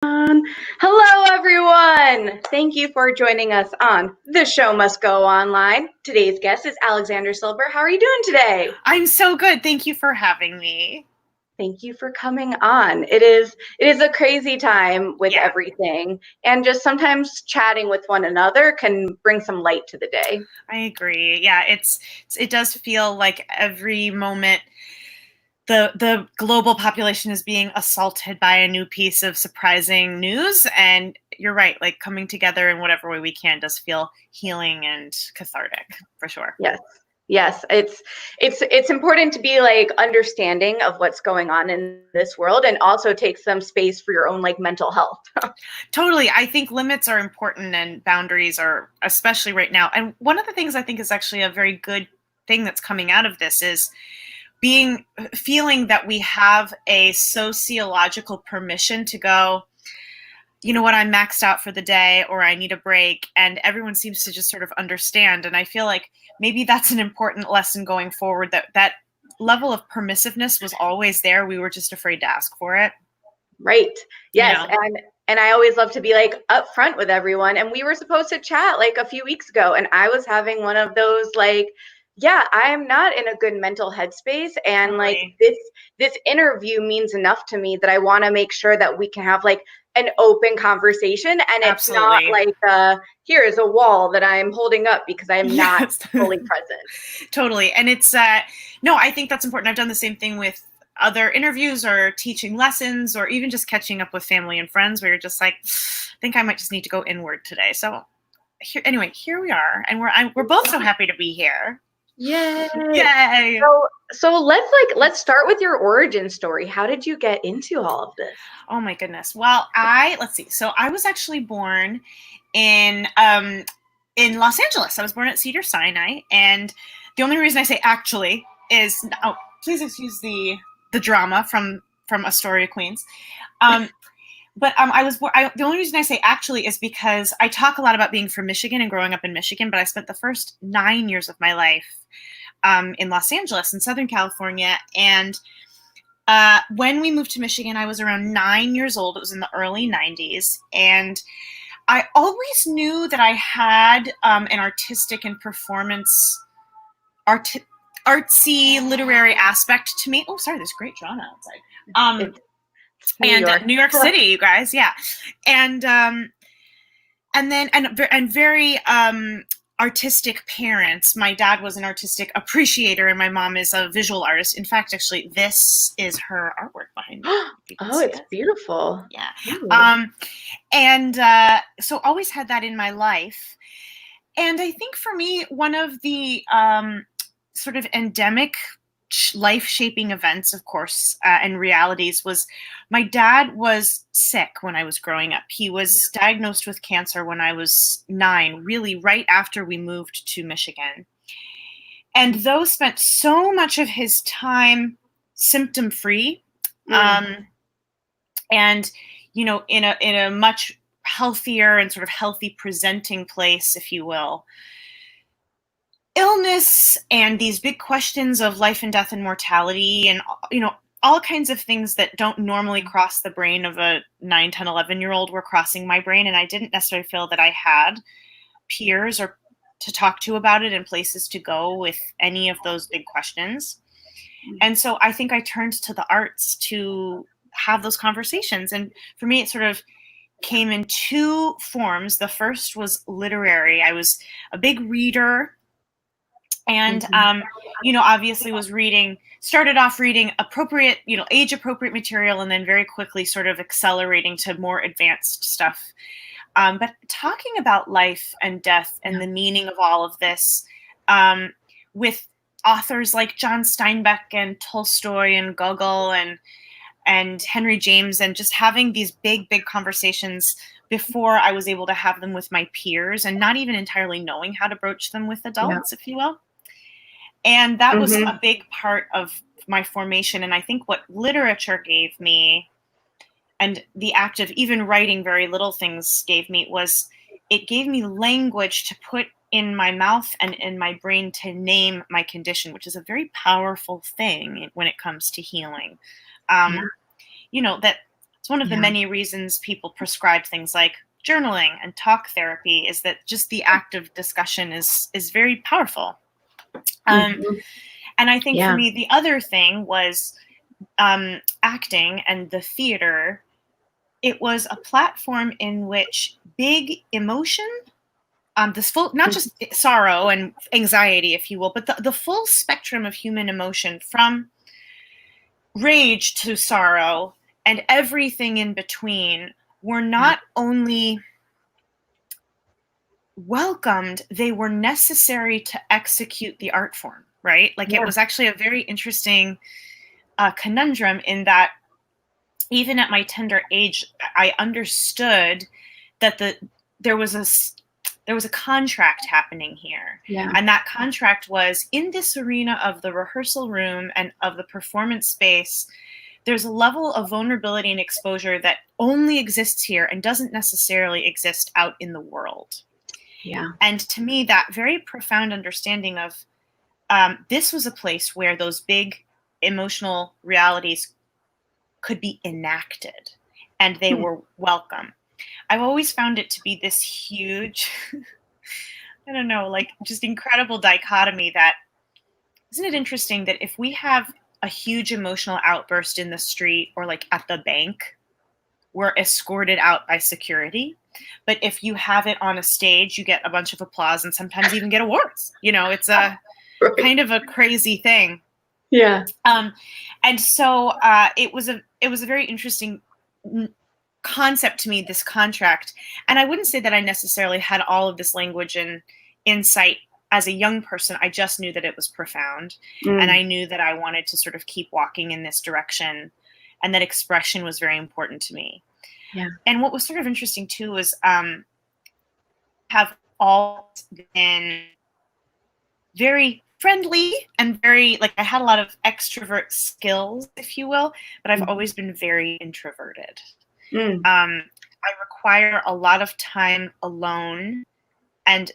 Hello, everyone. Thank you for joining us on The Show Must Go Online. Today's guest is Alexandra Silber. How are you doing today? I'm so good. Thank you for having me. Thank you for coming on. It is a crazy time with Yeah, everything, and just sometimes chatting with one another can bring some light to the day. I agree. Yeah, it does feel like every moment the global population is being assaulted by a new piece of surprising news, and you're right, like coming together in whatever way we can does feel healing and cathartic for sure. Yes. Yes, it's important to be like understanding of what's going on in this world and also take some space for your own like mental health. Totally. I think limits are important and boundaries are especially right now. And one of the things I think is actually a very good thing that's coming out of this is feeling that we have a sociological permission to go, you know what, I'm maxed out for the day or I need a break, and everyone seems to just sort of understand. And I feel like maybe that's an important lesson going forward, that level of permissiveness was always there. We were just afraid to ask for it. Right. You Yes. know, And I always love to be like upfront with everyone. And we were supposed to chat like a few weeks ago, and I was having one of those like, yeah, I am not in a good mental headspace, and like totally. this interview means enough to me that I want to make sure that we can have like an open conversation, and it's not Absolutely. like here is a wall that I'm holding up because I'm not Yes. fully present. Totally. And it's no, I think that's important. I've done the same thing with other interviews or teaching lessons or even just catching up with family and friends where you're just like, I think I might just need to go inward today. So here we are, and we're both so happy to be here. Yay. Yay. So let's start with your origin story. How did you get into all of this? Oh my goodness. Well, let's see. So I was actually born in Los Angeles. I was born at Cedar Sinai, and the only reason I say actually is, oh, please excuse the drama from Astoria, Queens. Um, the only reason I say actually is because I talk a lot about being from Michigan and growing up in Michigan, but I spent the first 9 years of my life in Los Angeles, in Southern California. And when we moved to Michigan, I was around 9 years old. It was in the early 90s. And I always knew that I had an artistic and performance, artsy, literary aspect to me. Oh, sorry, there's great drama outside. It's New York. New York City, you guys, yeah, and then and very artistic parents. My dad was an artistic appreciator, and my mom is a visual artist. In fact, actually, this is her artwork behind me. Oh, it's beautiful. Yeah. Ooh. And so always had that in my life. And I think for me, one of the sort of endemic life-shaping events, of course, and realities was my dad was sick when I was growing up. He was diagnosed with cancer when I was 9, really right after we moved to Michigan. And though spent so much of his time symptom-free, and in a much healthier and sort of healthy presenting place, if you will, illness and these big questions of life and death and mortality and all kinds of things that don't normally cross the brain of a 9, 10, 11-year-old were crossing my brain, and I didn't necessarily feel that I had peers or to talk to about it and places to go with any of those big questions. And so I think I turned to the arts to have those conversations. And for me, it sort of came in two forms. The first was literary. I was a big reader, and obviously started off reading appropriate, age appropriate material, and then very quickly sort of accelerating to more advanced stuff. But talking about life and death and the meaning of all of this, with authors like John Steinbeck and Tolstoy and Gogol and Henry James, and just having these big conversations before I was able to have them with my peers, and not even entirely knowing how to broach them with adults, if you will. And that was a big part of my formation. And I think what literature gave me, and the act of even writing very little things gave me, was it gave me language to put in my mouth and in my brain to name my condition, which is a very powerful thing when it comes to healing. That it's one of the many reasons people prescribe things like journaling and talk therapy, is that just the act of discussion is very powerful. And I think for me, the other thing was acting and the theater. It was a platform in which big emotion, this full, not just sorrow and anxiety, if you will, but the full spectrum of human emotion, from rage to sorrow and everything in between, were not only welcomed, they were necessary to execute the art form, right? Like it was actually a very interesting conundrum in that even at my tender age, I understood that there was a contract happening here. And that contract was, in this arena of the rehearsal room and of the performance space, there's a level of vulnerability and exposure that only exists here and doesn't necessarily exist out in the world. And to me, that very profound understanding of this was a place where those big emotional realities could be enacted and they were welcome. I've always found it to be this huge, I don't know, like just incredible dichotomy that, isn't it interesting that if we have a huge emotional outburst in the street or like at the bank, we're escorted out by security. But if you have it on a stage, you get a bunch of applause and sometimes even get awards. You know, it's a kind of a crazy thing. And so it was a very interesting concept to me, this contract. And I wouldn't say that I necessarily had all of this language and insight as a young person. I just knew that it was profound. And I knew that I wanted to sort of keep walking in this direction, and that expression was very important to me. And what was sort of interesting too was have all been very friendly and very, like, I had a lot of extrovert skills, if you will, but I've always been very introverted. I require a lot of time alone, and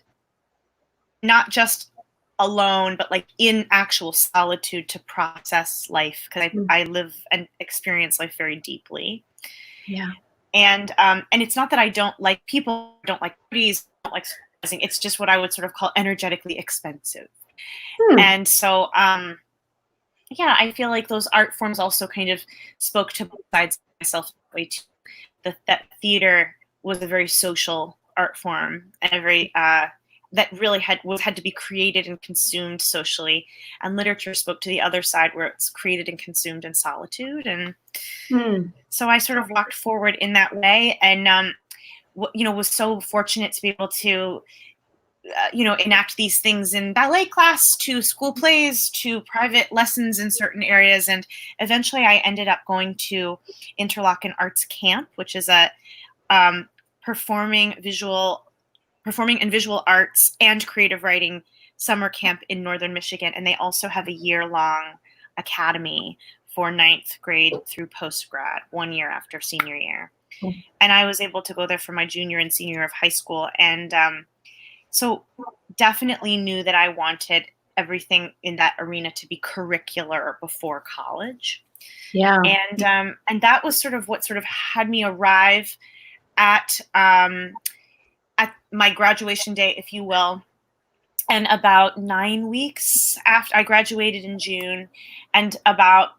not just alone, but like in actual solitude to process life, because I live and experience life very deeply. And it's not that I don't like people, don't like parties, don't like socializing. It's just what I would sort of call energetically expensive. And so, I feel like those art forms also kind of spoke to both sides of myself that way too. That theater was a very social art form, and a very that really had to be created and consumed socially, and literature spoke to the other side, where it's created and consumed in solitude. And so I sort of walked forward in that way, and was so fortunate to be able to enact these things in ballet class, to school plays, to private lessons in certain areas. And eventually I ended up going to Interlochen Arts Camp, which is a performing and visual arts and creative writing summer camp in Northern Michigan. And they also have a year-long academy for 9th grade through post-grad, 1 year after senior year. And I was able to go there for my junior and senior year of high school. And so definitely knew that I wanted everything in that arena to be curricular before college. And that was sort of what sort of had me arrive at my graduation day, if you will. And about 9 weeks after I graduated in June, and about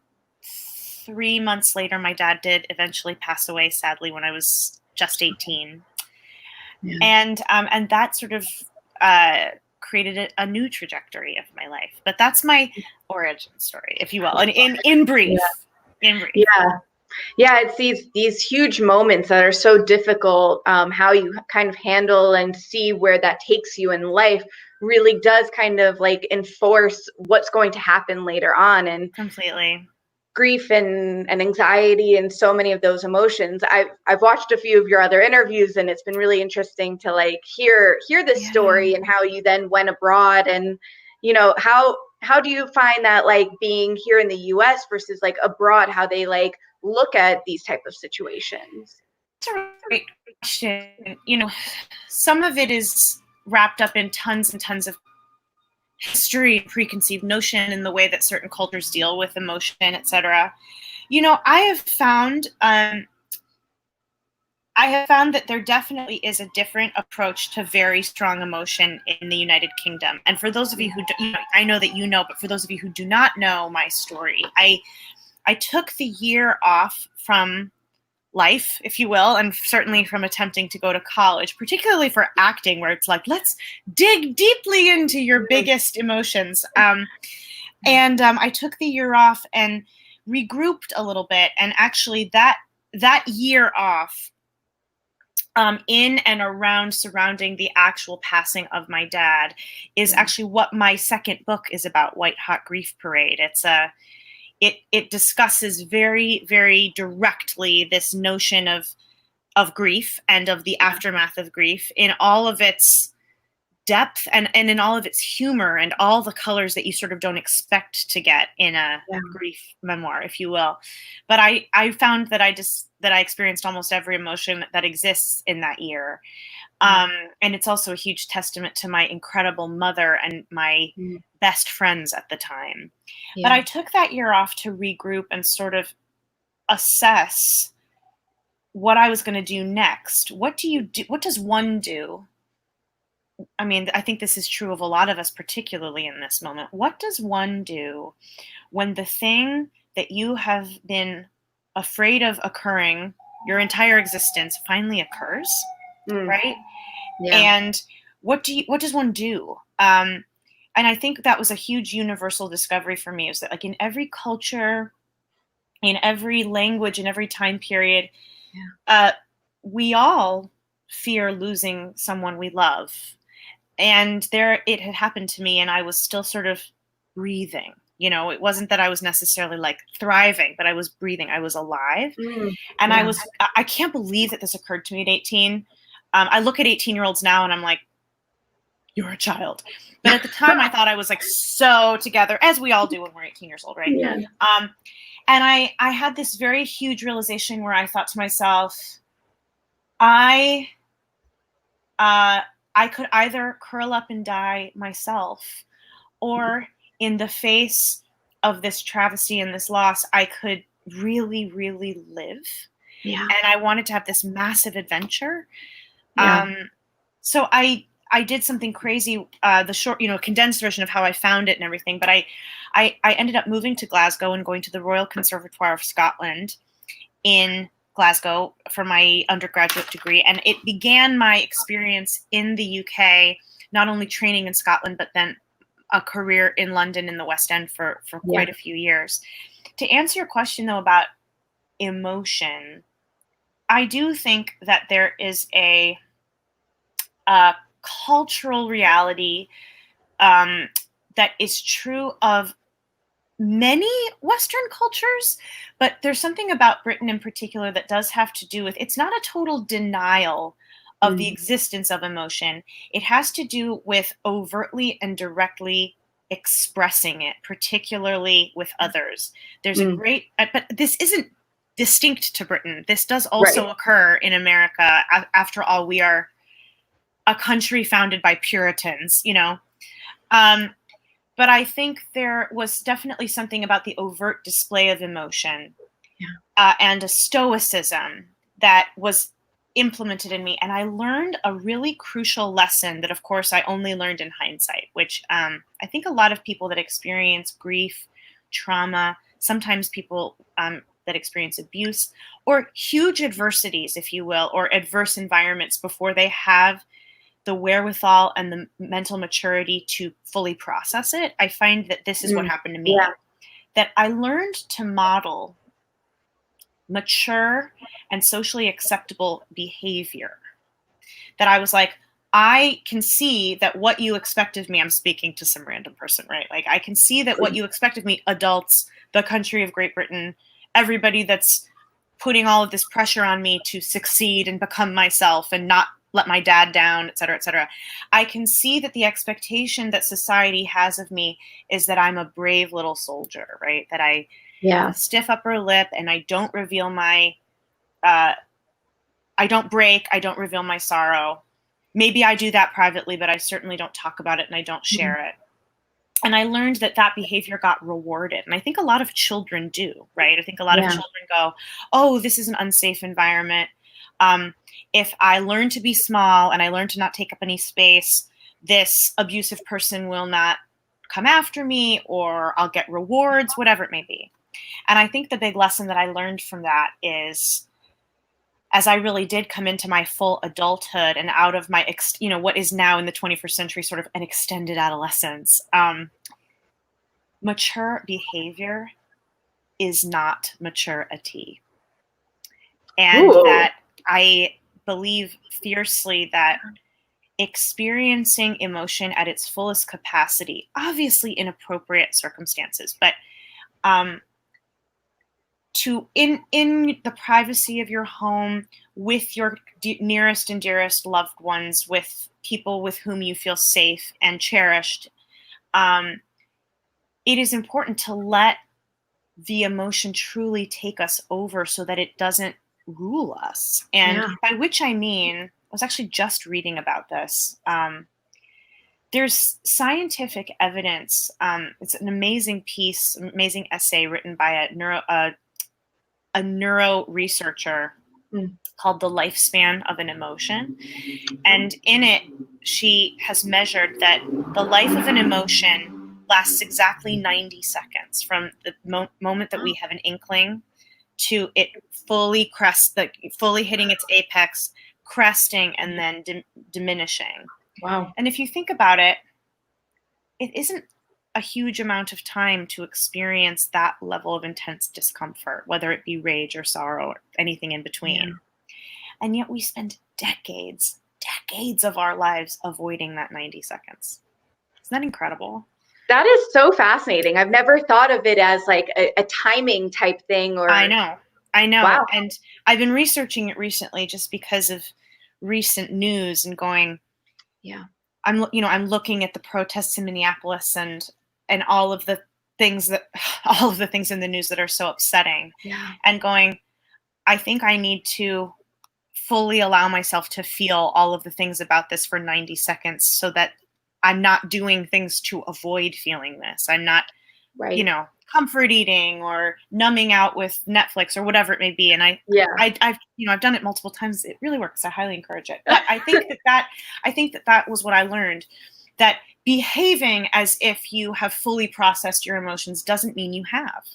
3 months later, my dad did eventually pass away, sadly, when I was just 18. And that sort of created a new trajectory of my life. But that's my origin story, if you will, and in brief. It's these huge moments that are so difficult. How you kind of handle and see where that takes you in life really does kind of like enforce what's going to happen later on. And completely. Grief and anxiety and so many of those emotions. I've watched a few of your other interviews, and it's been really interesting to like hear this story and how you then went abroad. And how do you find that, like, being here in the US versus like abroad, how they like look at these type of situations? That's a great question. Some of it is wrapped up in tons and tons of history, preconceived notion, in the way that certain cultures deal with emotion, etc. I have found I have found that there definitely is a different approach to very strong emotion in the United Kingdom. And for those of you who, I know that you know, but for those of you who do not know my story, I took the year off from life, if you will, and certainly from attempting to go to college, particularly for acting, where it's like, let's dig deeply into your biggest emotions. And I took the year off and regrouped a little bit. And actually that year off, in and around surrounding the actual passing of my dad is actually what my second book is about, White Hot Grief Parade. It discusses very, very directly this notion of grief and of the aftermath of grief in all of its depth and in all of its humor and all the colors that you sort of don't expect to get in a grief memoir, if you will. But I found that I experienced almost every emotion that exists in that year. And it's also a huge testament to my incredible mother and my best friends at the time. But I took that year off to regroup and sort of assess what I was going to do next. What do you do? What does one do? I mean, I think this is true of a lot of us, particularly in this moment. What does one do when the thing that you have been afraid of occurring your entire existence finally occurs, right? Yeah. And what does one do? And I think that was a huge universal discovery for me, is that like in every culture, in every language, in every time period, we all fear losing someone we love. And it had happened to me, and I was still sort of breathing. You know, it wasn't that I was necessarily like thriving, but I was breathing. I was alive. And I can't believe that this occurred to me at 18. I look at 18-year-olds now and I'm like, you're a child. But at the time I thought I was like so together, as we all do when we're 18 years old, right? Yeah. And I had this very huge realization where I thought to myself, I could either curl up and die myself, or in the face of this travesty and this loss, I could really, really live. Yeah. And I wanted to have this massive adventure. Yeah. So I did something crazy, the short, condensed version of how I found it and everything. But I ended up moving to Glasgow and going to the Royal Conservatoire of Scotland in Glasgow for my undergraduate degree. And it began my experience in the UK, not only training in Scotland, but then a career in London in the West End for quite a few years. To answer your question, though, about emotion, I do think that there is a cultural reality that is true of many Western cultures, but there's something about Britain in particular that does have to do with, it's not a total denial of the existence of emotion. It has to do with overtly and directly expressing it, particularly with others. There's a great, but this isn't distinct to Britain. This does also occur in America. After all, we are a country founded by Puritans, but I think there was definitely something about the overt display of emotion and a stoicism that was implemented in me. And I learned a really crucial lesson that, of course, I only learned in hindsight, which I think a lot of people that experience grief, trauma, sometimes people that experience abuse or huge adversities, if you will, or adverse environments before they have the wherewithal and the mental maturity to fully process it. I find that this is what happened to me, that I learned to model mature and socially acceptable behavior. That I was like, I can see that what you expect of me, I'm speaking to some random person, right? Like, I can see that what you expect of me, adults, the country of Great Britain, everybody that's putting all of this pressure on me to succeed and become myself and not let my dad down, et cetera, et cetera. I can see that the expectation that society has of me is that I'm a brave little soldier, right? That I have a stiff upper lip and I don't reveal my, I don't break, I don't reveal my sorrow. Maybe I do that privately, but I certainly don't talk about it and I don't share it. And I learned that that behavior got rewarded. And I think a lot of children do, right? I think a lot of children go, oh, this is an unsafe environment. If I learn to be small and I learn to not take up any space, this abusive person will not come after me, or I'll get rewards, whatever it may be. And I think the big lesson that I learned from that is, as I really did come into my full adulthood and out of my, what is now in the 21st century sort of an extended adolescence, mature behavior is not maturity. And Ooh. that I believe fiercely that experiencing emotion at its fullest capacity, obviously in appropriate circumstances, but in the privacy of your home, with your nearest and dearest loved ones, with people with whom you feel safe and cherished, it is important to let the emotion truly take us over so that it doesn't rule us. And by which I mean, I was actually just reading about this. There's scientific evidence. It's an amazing piece, amazing essay written by a neuro researcher called The Lifespan of an Emotion. And in it, she has measured that the life of an emotion lasts exactly 90 seconds from the moment that we have an inkling to it fully fully hitting its apex, cresting, and then diminishing. Wow. And if you think about it, it isn't a huge amount of time to experience that level of intense discomfort, whether it be rage or sorrow or anything in between. Yeah. And yet we spend decades of our lives avoiding that 90 seconds. Isn't that incredible? That is so fascinating. I've never thought of it as like a timing type thing. Or I know. Wow. And I've been researching it recently just because of recent news and going, yeah, I'm looking at the protests in Minneapolis and all of the things in the news that are so upsetting, and going, I think I need to fully allow myself to feel all of the things about this for 90 seconds so that I'm not doing things to avoid feeling this. I'm not, comfort eating or numbing out with Netflix or whatever it may be. And I've done it multiple times. It really works. I highly encourage it. But I think that was what I learned, that behaving as if you have fully processed your emotions doesn't mean you have.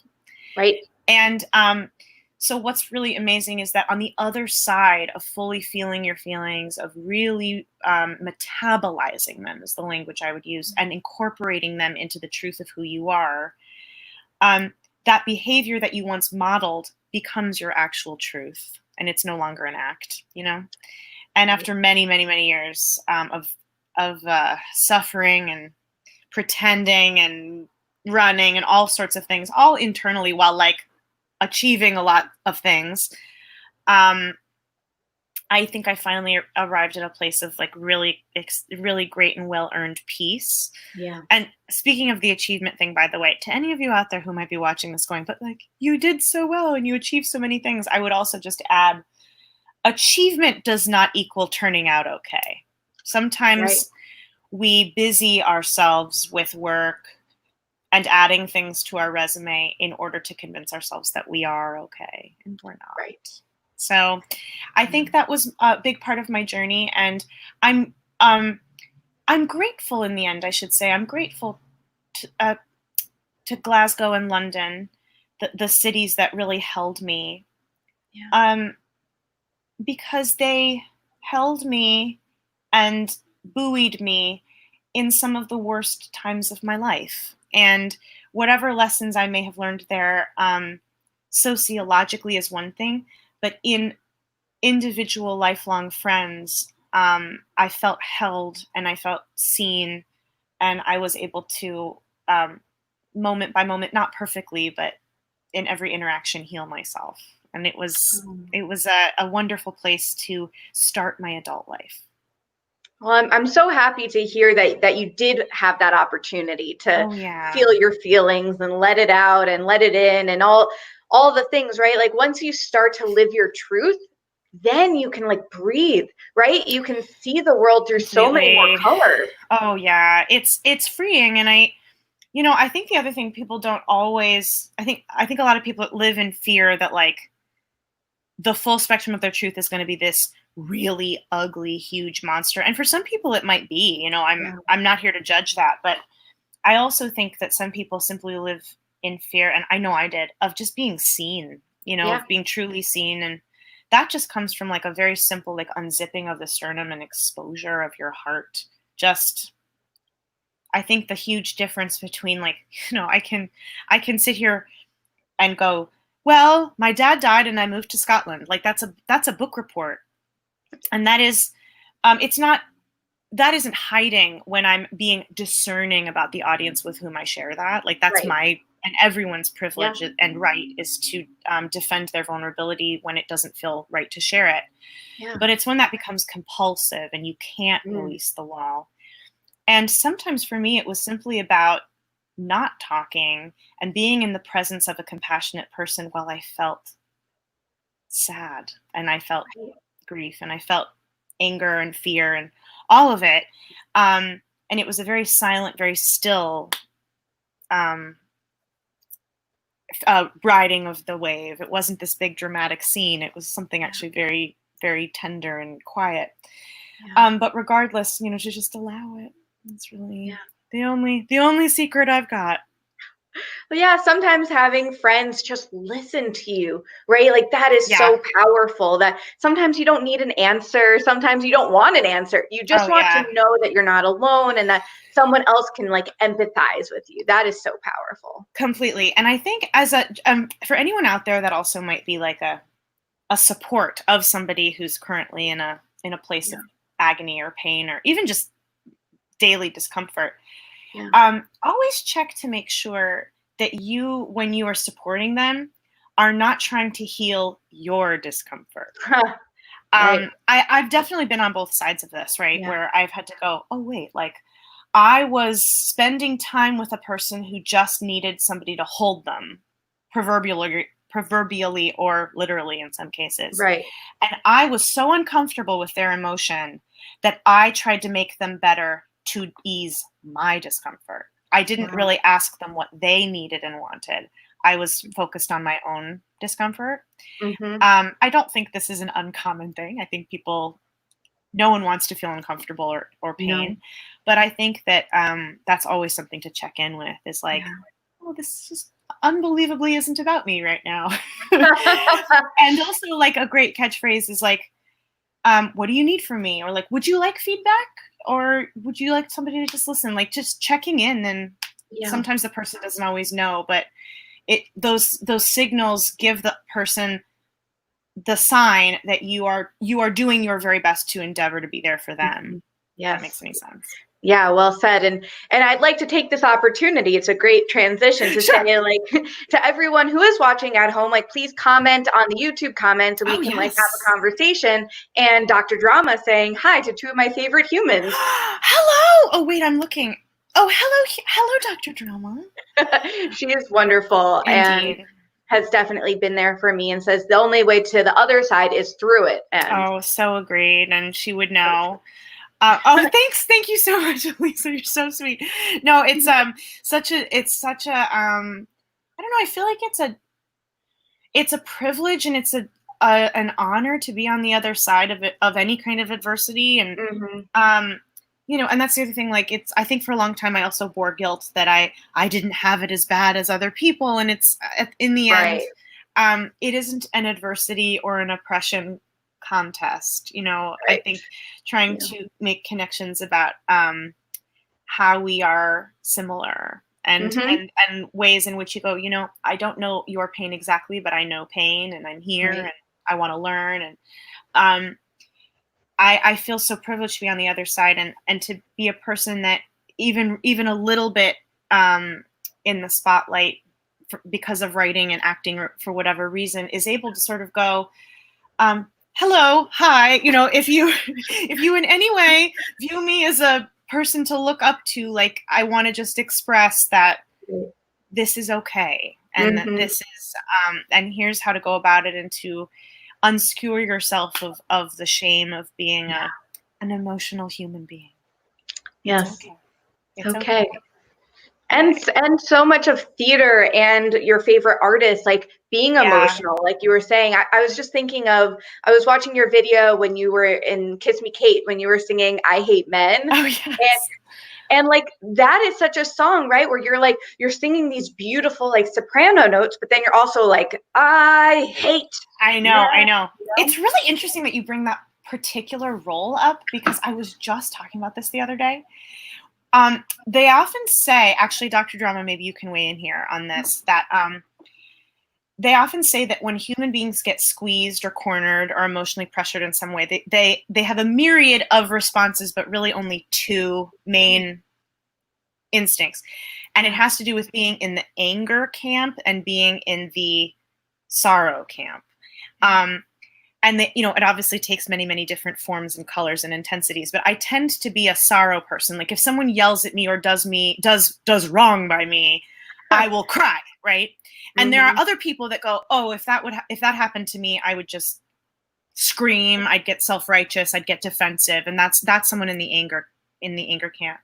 Right. And so what's really amazing is that on the other side of fully feeling your feelings, of really metabolizing them is the language I would use, and incorporating them into the truth of who you are, that behavior that you once modeled becomes your actual truth, and it's no longer an act, And after many, many, many years of suffering and pretending and running and all sorts of things, all internally, while achieving a lot of things, I think I finally arrived at a place of really, really great and well-earned peace. Yeah. And speaking of the achievement thing, by the way, to any of you out there who might be watching this going, but you did so well and you achieved so many things, I would also just add, achievement does not equal turning out okay. Sometimes we busy ourselves with work and adding things to our resume in order to convince ourselves that we are okay, and we're not. Right. So I think that was a big part of my journey, and I'm grateful in the end, I should say. I'm grateful to Glasgow and London, the cities that really held me, because they held me and buoyed me in some of the worst times of my life. And whatever lessons I may have learned there, sociologically is one thing, but in individual lifelong friends, I felt held and I felt seen, and I was able to, moment by moment, not perfectly, but in every interaction, heal myself. And it was a wonderful place to start my adult life. Well, I'm so happy to hear that you did have that opportunity to feel your feelings and let it out and let it in and all the things, right? Once you start to live your truth, then you can breathe, right? You can see the world through so many more colors. Oh yeah, it's freeing. And I think the other thing people don't always, I think a lot of people live in fear that the full spectrum of their truth is going to be this really ugly, huge monster. And for some people it might be, you know, I'm not here to judge that, but I also think that some people simply live in fear, and I know I did, of just being seen, you know, of being truly seen. And that just comes from like a very simple, like unzipping of the sternum and exposure of your heart. Just, I think the huge difference between like, you know, I can sit here and go, well, my dad died and I moved to Scotland. Like that's a book report. And that is, it's not, that isn't hiding when I'm being discerning about the audience with whom I share that. Like that's my and everyone's privilege and right is to defend their vulnerability when it doesn't feel right to share it. But it's when that becomes compulsive and you can't release the wall. And sometimes for me, it was simply about not talking and being in the presence of a compassionate person while I felt sad and I felt grief and I felt anger and fear and all of it. And it was a very silent, very still riding of the wave. It wasn't this big dramatic scene. It was something actually very, very tender and quiet. But regardless, you know, to just allow it. It's really the only secret I've got. But yeah, sometimes having friends just listen to you, right? Like that is so powerful that sometimes you don't need an answer. Sometimes you don't want an answer. You just want to know that you're not alone and that someone else can like empathize with you. That is so powerful. Completely. And I think as a, for anyone out there that also might be like a support of somebody who's currently in a place of agony or pain or even just daily discomfort, always check to make sure that you, when you are supporting them, are not trying to heal your discomfort. I've definitely been on both sides of this, right? Where I've had to go, oh, wait, like I was spending time with a person who just needed somebody to hold them, proverbially or literally in some cases. Right. And I was so uncomfortable with their emotion that I tried to make them better to ease my discomfort. I didn't really ask them what they needed and wanted. I was focused on my own discomfort. I don't think this is an uncommon thing. I think no one wants to feel uncomfortable or pain. But I think that that's always something to check in with is like, oh, this just unbelievably isn't about me right now. And also like a great catchphrase is like, what do you need from me? Or like, would you like feedback? Or would you like somebody to just listen? Like just checking in. And sometimes the person doesn't always know, but those signals give the person the sign that you are doing your very best to endeavor to be there for them. If that makes any sense. Yeah, well said. And I'd like to take this opportunity. It's a great transition to say, like, to everyone who is watching at home, like, please comment on the YouTube comments and we can like have a conversation. And Dr. Drama saying hi to two of my favorite humans. Hello. Oh, wait, I'm looking. Oh, hello, Dr. Drama. She is wonderful. Indeed. And has definitely been there for me and says the only way to the other side is through it. And so agreed. And she would know. Thanks. Thank you so much, Lisa. You're so sweet. No, it's such a I don't know. I feel like it's a privilege and it's an honor to be on the other side of it, of any kind of adversity. And, you know, and that's the other thing, like I think for a long time, I also bore guilt that I didn't have it as bad as other people. And it's in the end, it isn't an adversity or an oppression contest. You know, I think trying to make connections about how we are similar and ways in which you go, you know, I don't know your pain exactly, but I know pain and I'm here and I want to learn. And I feel so privileged to be on the other side and to be a person that even a little bit in the spotlight because of writing and acting or for whatever reason is able to sort of go, hello, hi, you know, if you in any way view me as a person to look up to, like, I want to just express that this is okay. And that this is, and here's how to go about it and to unskewer yourself of the shame of being an emotional human being. Yes. It's okay. And so much of theater and your favorite artists, like being emotional, like you were saying. I was just thinking of, I was watching your video when you were in Kiss Me Kate, when you were singing I Hate Men. Oh, yes. And like that is such a song, right? Where you're like, you're singing these beautiful like soprano notes, but then you're also like, I hate. I know. It's really interesting that you bring that particular role up, because I was just talking about this the other day. They often say, actually, Dr. Drama, maybe you can weigh in here on this, that they often say that when human beings get squeezed or cornered or emotionally pressured in some way, they have a myriad of responses, but really only two main instincts. And it has to do with being in the anger camp and being in the sorrow camp. And it obviously takes many, many different forms and colors and intensities, but I tend to be a sorrow person. Like if someone yells at me or does wrong by me, I will cry, right? And there are other people that go, oh, if that happened to me, I would just scream, I'd get self-righteous, I'd get defensive. And that's someone in the anger camp.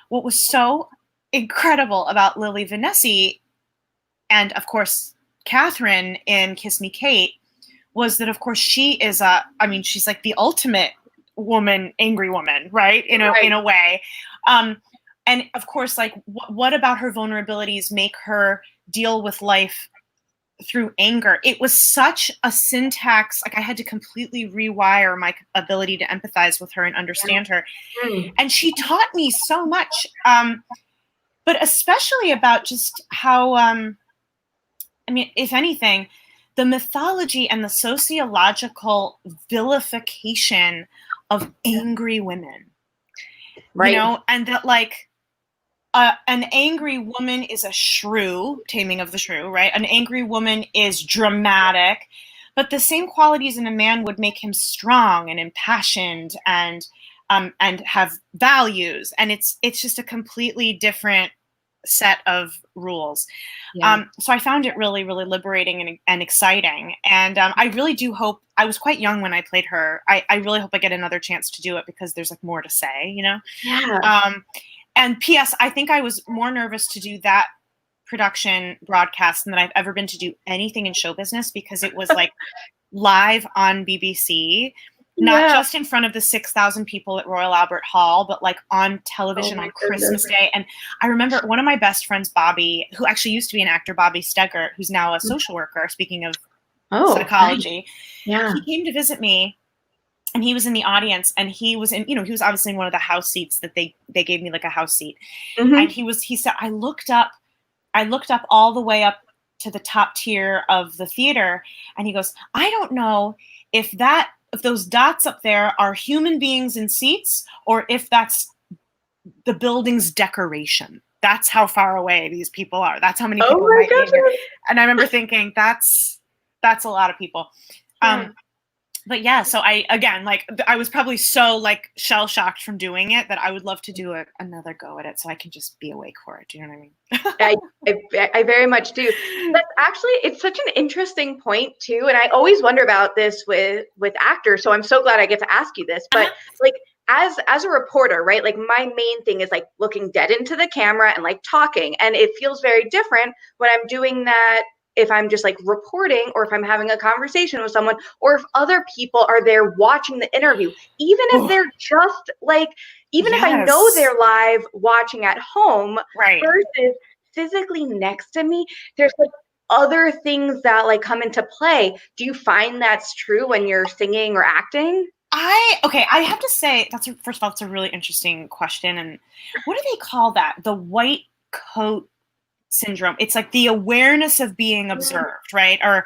What was so incredible about Lily Vanessy, and of course Catherine in Kiss Me Kate, was that of course she is she's like the ultimate angry woman, right? In a way. And of course, like what about her vulnerabilities make her deal with life through anger? It was such a syntax, like I had to completely rewire my ability to empathize with her and understand her. And she taught me so much, but especially about just how, if anything, the mythology and the sociological vilification of angry women, right? And that like an angry woman is a shrew, Taming of the Shrew, right? An angry woman is dramatic, but the same qualities in a man would make him strong and impassioned and have values. And it's just a completely different set of rules. So I found it really, really liberating and exciting. And I really do hope, I was quite young when I played her. I really hope I get another chance to do it, because there's like more to say, And P.S., I think I was more nervous to do that production broadcast than I've ever been to do anything in show business, because it was like live on BBC, not just in front of the 6,000 people at Royal Albert Hall, but like on television on Christmas Day. And I remember one of my best friends, Bobby, who actually used to be an actor, Bobby Steggert, who's now a social worker, speaking of psychology. Nice. He came to visit me. And he was in the audience, and he was he was obviously in one of the house seats that they gave me, like a house seat. And he said, I looked up all the way up to the top tier of the theater. And he goes, I don't know if those dots up there are human beings in seats, or if that's the building's decoration. That's how far away these people are. That's how many people might be here. And I remember thinking, that's a lot of people. But yeah, so I was probably so like shell shocked from doing it that I would love to do another go at it, so I can just be awake for it. Do you know what I mean? I very much do. That's actually, it's such an interesting point too. And I always wonder about this with actors. So I'm so glad I get to ask you this. But like as a reporter, right? Like my main thing is like looking dead into the camera and like talking. And it feels very different when I'm doing that, if I'm just like reporting, or if I'm having a conversation with someone, or if other people are there watching the interview, even if they're just like, even if I know they're live watching at home, versus physically next to me, there's like other things that like come into play. Do you find that's true when you're singing or acting? I have to say, first of all, it's a really interesting question. And what do they call that? The white coat syndrome. It's like the awareness of being observed, right? Or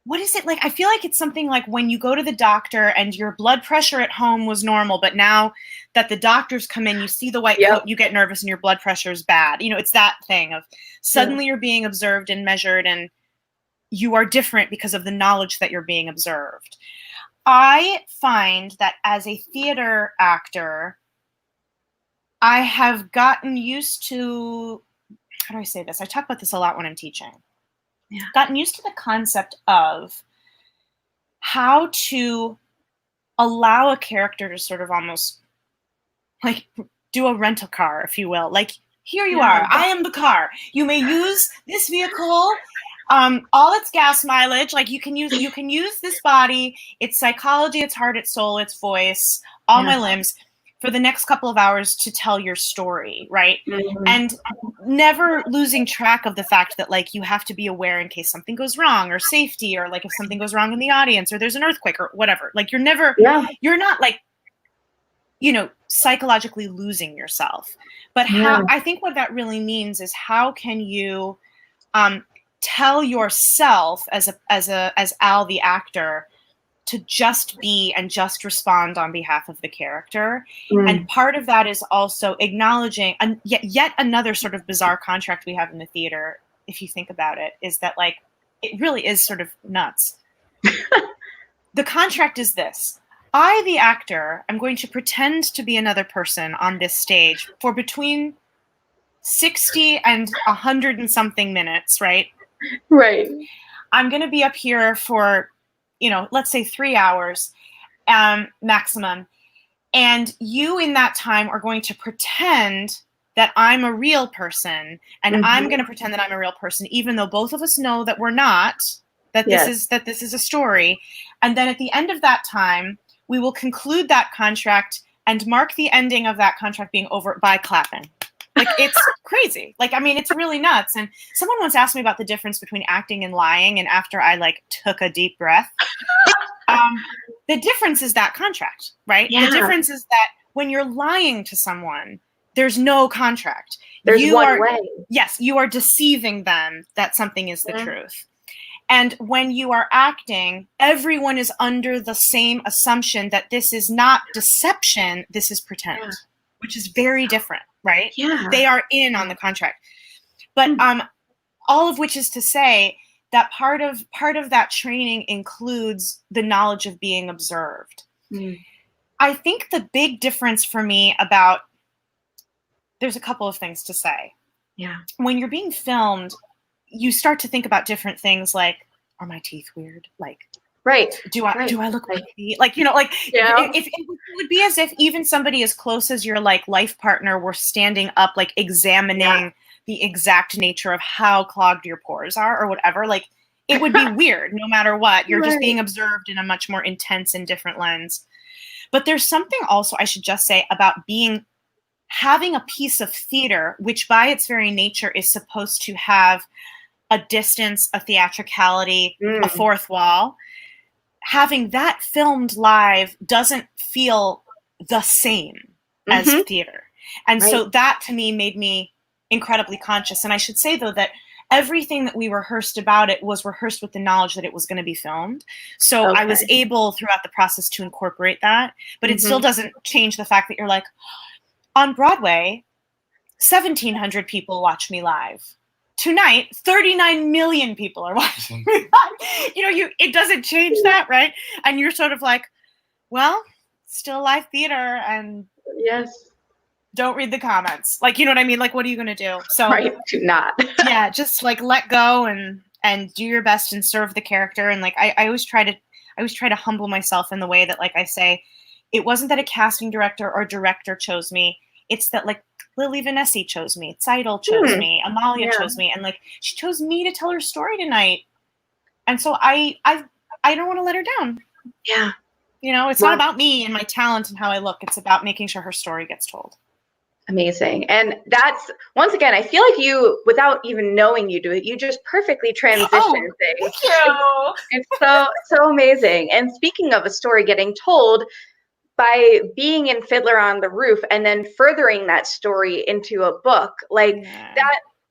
what is it like? I feel like it's something like when you go to the doctor and your blood pressure at home was normal, but now that the doctors come in, you see the white coat, you get nervous and your blood pressure is bad. It's that thing of suddenly you're being observed and measured, and you are different because of the knowledge that you're being observed. I find that as a theater actor, I have gotten used to, how do I say this? I talk about this a lot when I'm teaching. Gotten used to the concept of how to allow a character to sort of almost like do a rental car, if you will. Like Here you are. I am the car. You may use this vehicle, all its gas mileage. Like you can use this body, its psychology, its heart, its soul, its voice, all my limbs for the next couple of hours to tell your story, right? Mm-hmm. And never losing track of the fact that like you have to be aware in case something goes wrong, or safety, or like if something goes wrong in the audience, or there's an earthquake or whatever. Like you're not like, you know, psychologically losing yourself. But how I think what that really means is how can you tell yourself as Al the actor to just be and just respond on behalf of the character. And part of that is also acknowledging, and yet another sort of bizarre contract we have in the theater, if you think about it, is that like, it really is sort of nuts. The contract is this: I, the actor, am going to pretend to be another person on this stage for between 60 and 100 and something minutes, right? Right. I'm going to be up here for, you know, let's say 3 hours maximum. And you in that time are going to pretend that I'm a real person, and I'm going to pretend that I'm a real person, even though both of us know that we're not, that this is a story. And then at the end of that time, we will conclude that contract and mark the ending of that contract being over by clapping. Like, it's crazy. Like, I mean, it's really nuts. And someone once asked me about the difference between acting and lying. And after I like took a deep breath, the difference is that contract, right? Yeah. The difference is that when you're lying to someone, there's no contract. There's one way. Yes, you are deceiving them that something is the truth. And when you are acting, everyone is under the same assumption that this is not deception, this is pretend, which is very different, right? Yeah. They are in on the contract. But all of which is to say that part of that training includes the knowledge of being observed. I think the big difference for me there's a couple of things to say. Yeah. When you're being filmed, you start to think about different things like, are my teeth weird? Like, right. Do I look like, you know, like if it would be as if even somebody as close as your like life partner were standing up, like examining the exact nature of how clogged your pores are or whatever, like it would be weird no matter what. You're just being observed in a much more intense and different lens. But there's something also I should just say about having a piece of theater, which by its very nature is supposed to have a distance, a theatricality, a fourth wall. Having that filmed live doesn't feel the same as theater. And so that to me made me incredibly conscious. And I should say though that everything that we rehearsed about it was rehearsed with the knowledge that it was going to be filmed. So I was able throughout the process to incorporate that, but it still doesn't change the fact that you're like, on Broadway, 1,700 people watch me live. Tonight, 39 million people are watching me live. You know, it doesn't change that, right? And you're sort of like, well, still live theater, and don't read the comments. Like, you know what I mean? Like, what are you going to do? So, do not. Just like let go and do your best and serve the character. And like, I always try to humble myself in the way that, like, I say, it wasn't that a casting director or director chose me. It's that like Lily Vanessa chose me, Seidel chose me, Amalia chose me, and like she chose me to tell her story tonight. And so I don't want to let her down. Yeah. You know, it's not about me and my talent and how I look. It's about making sure her story gets told. Amazing. And that's, once again, I feel like you, without even knowing you do it, you just perfectly transition things. Thank you. It's so amazing. And speaking of a story getting told, by being in Fiddler on the Roof and then furthering that story into a book, like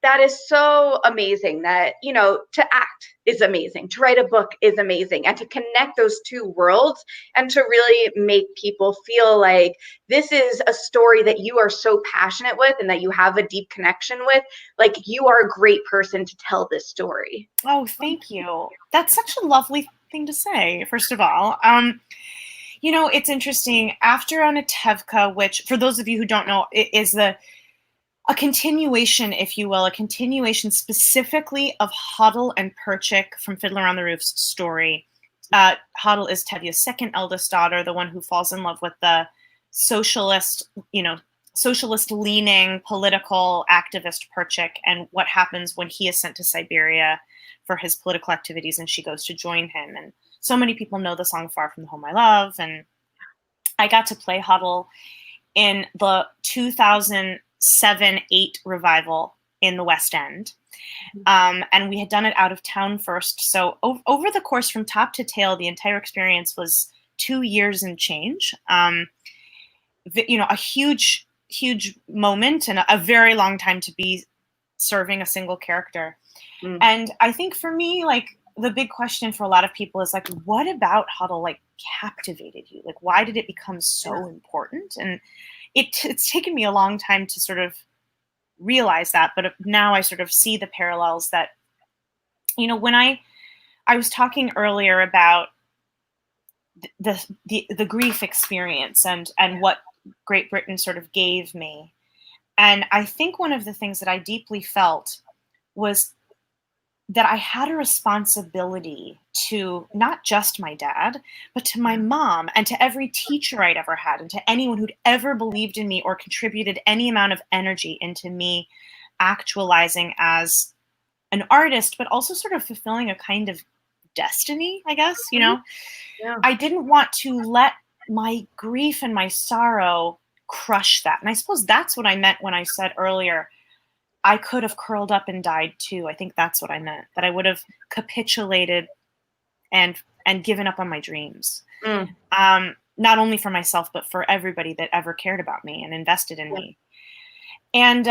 that is so amazing. That, you know, to act is amazing, to write a book is amazing, and to connect those two worlds and to really make people feel like this is a story that you are so passionate with and that you have a deep connection with. Like, you are a great person to tell this story. Oh, thank you. That's such a lovely thing to say, first of all. You know, it's interesting. After Anatevka, which, for those of you who don't know, is a continuation, if you will, a continuation specifically of Hodel and Perchik from Fiddler on the Roof's story. Hodel is Tevye's second eldest daughter, the one who falls in love with the socialist, you know, socialist-leaning political activist Perchik, and what happens when he is sent to Siberia for his political activities and she goes to join him. And so many people know the song Far From the Home I Love. And I got to play Huddle in the 2007-8 revival in the West End. And we had done it out of town first. So over the course from top to tail, the entire experience was 2 years and change. A huge moment and a very long time to be serving a single character. And I think for me, like, the big question for a lot of people is like, what about Huddle like captivated you? Like, why did it become so important? And it's taken me a long time to sort of realize that, but now I sort of see the parallels that, when I was talking earlier about the grief experience and what Great Britain sort of gave me. And I think one of the things that I deeply felt was that I had a responsibility to not just my dad, but to my mom and to every teacher I'd ever had and to anyone who'd ever believed in me or contributed any amount of energy into me actualizing as an artist, but also sort of fulfilling a kind of destiny, I guess, Yeah. I didn't want to let my grief and my sorrow crush that. And I suppose that's what I meant when I said earlier, I could have curled up and died too. I think that's what I meant, that I would have capitulated and given up on my dreams. Not only for myself, but for everybody that ever cared about me and invested in me. And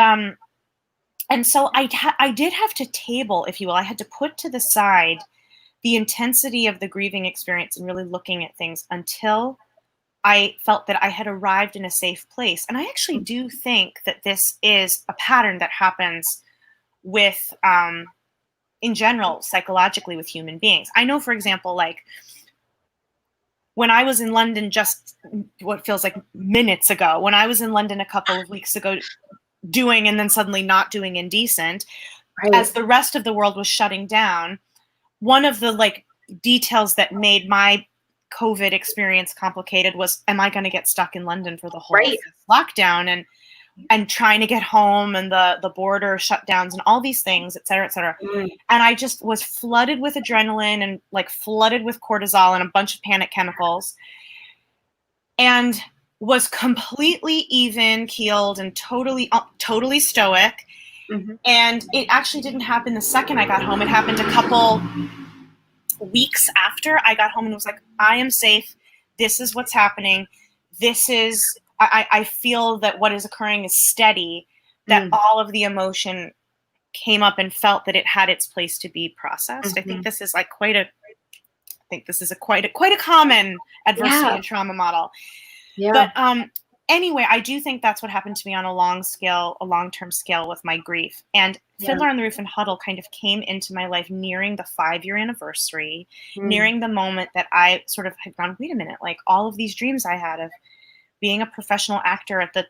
so I did have to table, if you will, I had to put to the side the intensity of the grieving experience and really looking at things until I felt that I had arrived in a safe place. And I actually do think that this is a pattern that happens with, in general, psychologically with human beings. I know, for example, like when I was in London just what feels like minutes ago, when I was in London a couple of weeks ago doing and then suddenly not doing Indecent, as the rest of the world was shutting down, one of the like details that made my COVID experience complicated was, am I going to get stuck in London for the whole lockdown and trying to get home and the border shutdowns and all these things, et cetera, et cetera. And I just was flooded with adrenaline and like flooded with cortisol and a bunch of panic chemicals and was completely even keeled and totally stoic. And it actually didn't happen the second I got home. It happened a couple weeks after I got home and was like, I am safe. This is what's happening. I feel that what is occurring is steady, that all of the emotion came up and felt that it had its place to be processed. I think this is like quite a common adversity and trauma model. But anyway, I do think that's what happened to me on a long-term scale with my grief. And Fiddler on the Roof and Huddle kind of came into my life nearing the 5-year anniversary, nearing the moment that I sort of had gone, wait a minute, like all of these dreams I had of being a professional actor at the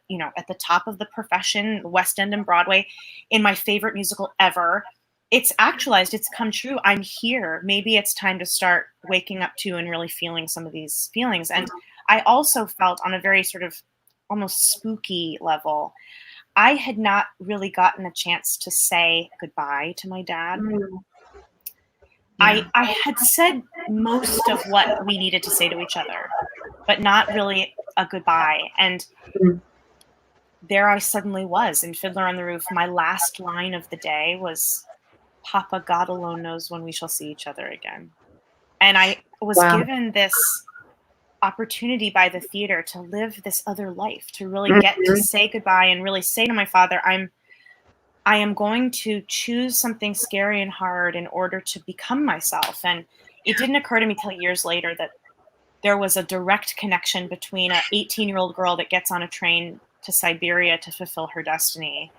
top of the profession, West End and Broadway, in my favorite musical ever. It's actualized, it's come true. I'm here. Maybe it's time to start waking up to and really feeling some of these feelings. And I also felt on a very sort of almost spooky level, I had not really gotten a chance to say goodbye to my dad. I had said most of what we needed to say to each other, but not really a goodbye. And there I suddenly was in Fiddler on the Roof. My last line of the day was, Papa, God alone knows when we shall see each other again. And I was given this opportunity by the theater to live this other life, to really get to say goodbye and really say to my father, I am going to choose something scary and hard in order to become myself. And it didn't occur to me till years later that there was a direct connection between an 18-year-old girl that gets on a train to Siberia to fulfill her destiny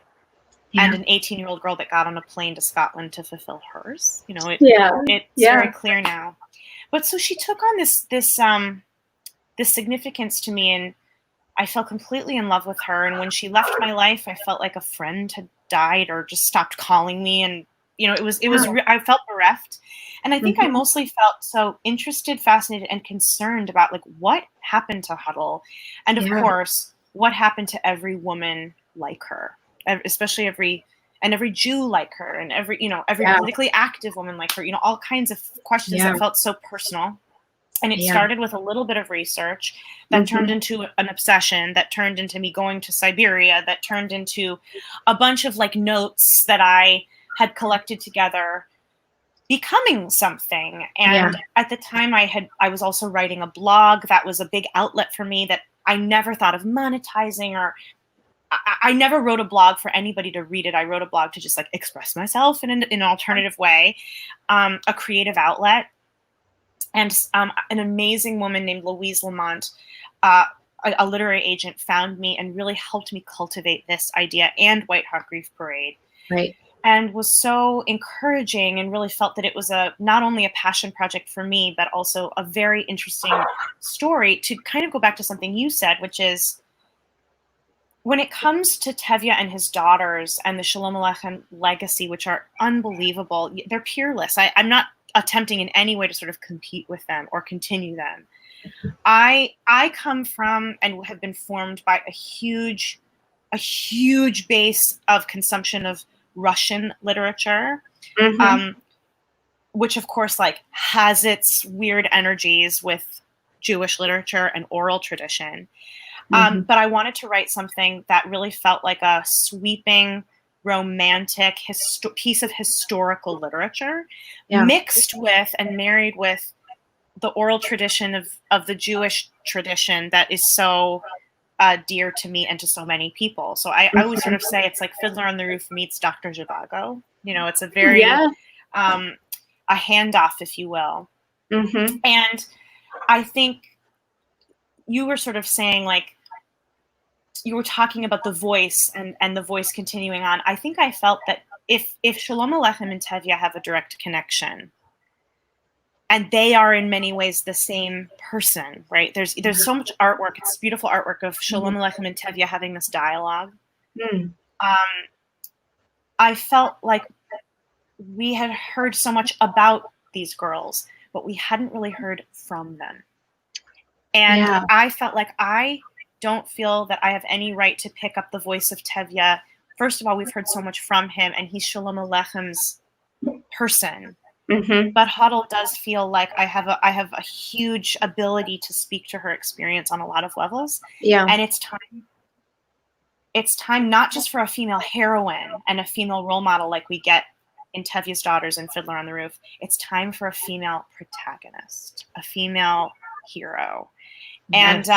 and an 18-year-old girl that got on a plane to Scotland to fulfill hers. It's very clear now. But so she took on this significance to me, and I fell completely in love with her. And when she left my life, I felt like a friend had died or just stopped calling me. And, I felt bereft. And I think I mostly felt so interested, fascinated, and concerned about like what happened to Huddle. And of course, what happened to every woman like her, especially every Jew like her, and every politically active woman like her, all kinds of questions that felt so personal. And it started with a little bit of research that turned into an obsession, that turned into me going to Siberia, that turned into a bunch of like notes that I had collected together, becoming something. And at the time I was also writing a blog that was a big outlet for me that I never thought of monetizing, or I never wrote a blog for anybody to read it. I wrote a blog to just like express myself in an alternative way, a creative outlet. And an amazing woman named Louise Lamont, a literary agent, found me and really helped me cultivate this idea and White Hot Grief Parade. Right. And was so encouraging, and really felt that it was not only a passion project for me, but also a very interesting story to kind of go back to something you said, which is when it comes to Tevye and his daughters and the Shalom Aleichem legacy, which are unbelievable, they're peerless. I'm not attempting in any way to sort of compete with them or continue them. I come from and have been formed by a huge base of consumption of Russian literature, which of course like has its weird energies with Jewish literature and oral tradition. But I wanted to write something that really felt like a sweeping, romantic piece of historical literature, mixed with and married with the oral tradition of the Jewish tradition that is so dear to me and to so many people. So I always sort of say it's like Fiddler on the Roof meets Dr. Zhivago. It's a very a handoff, if you will. And I think you were sort of saying, like, you were talking about the voice and the voice continuing on. I think I felt that if Shalom Aleichem and Tevye have a direct connection, and they are in many ways the same person, right? There's so much artwork. It's beautiful artwork of Shalom Aleichem and Tevye having this dialogue. I felt like we had heard so much about these girls, but we hadn't really heard from them. And I felt like I don't feel that I have any right to pick up the voice of Tevye. First of all, we've heard so much from him, and he's Shalom Aleicham's person. But Hodel does feel like I have a huge ability to speak to her experience on a lot of levels. And it's time not just for a female heroine and a female role model like we get in Tevye's Daughters and Fiddler on the Roof. It's time for a female protagonist, a female hero. And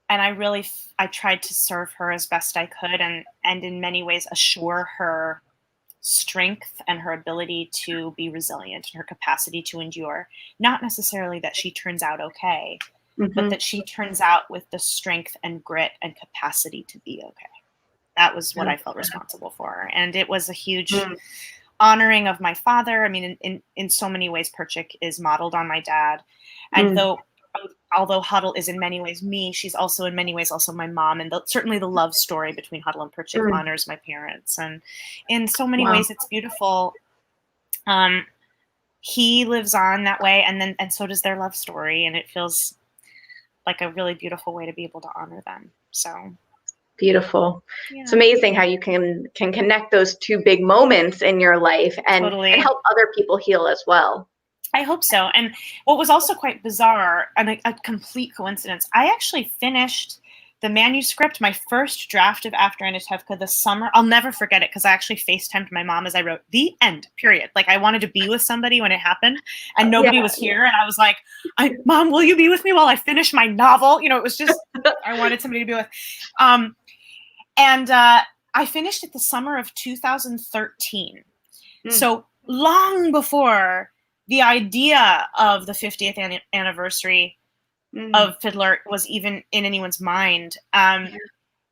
I tried to serve her as best I could, and in many ways assure her strength and her ability to be resilient and her capacity to endure. Not necessarily that she turns out okay, but that she turns out with the strength and grit and capacity to be okay. That was what I felt responsible for. And it was a huge honoring of my father. I mean, in so many ways, Perchik is modeled on my dad. And although Hodel is in many ways me, she's also in many ways also my mom, and certainly the love story between Hodel and Perchik honors my parents, and in so many ways it's beautiful. He lives on that way, and so does their love story, and it feels like a really beautiful way to be able to honor them. So beautiful. It's amazing how you can connect those two big moments in your life and help other people heal as well. I hope so. And what was also quite bizarre and a complete coincidence, I actually finished the manuscript, my first draft of After Anatevka this summer. I'll never forget it because I actually FaceTimed my mom as I wrote the end, period. Like I wanted to be with somebody when it happened and nobody was here. And I was like, Mom, will you be with me while I finish my novel? It was just, I wanted somebody to be with. And I finished it the summer of 2013. So long before the idea of the 50th anniversary of Fiddler was even in anyone's mind. And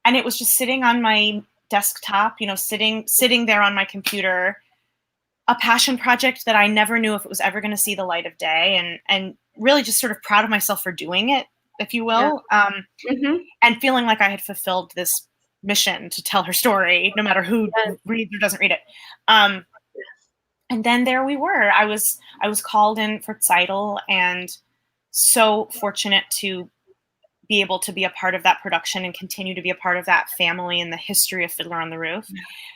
it was just sitting on my desktop, sitting there on my computer, a passion project that I never knew if it was ever going to see the light of day, and really just sort of proud of myself for doing it, if you will, and feeling like I had fulfilled this mission to tell her story, no matter who reads or doesn't read it. And then there we were. I was called in for Tzeitel, and so fortunate to be able to be a part of that production and continue to be a part of that family and the history of Fiddler on the Roof.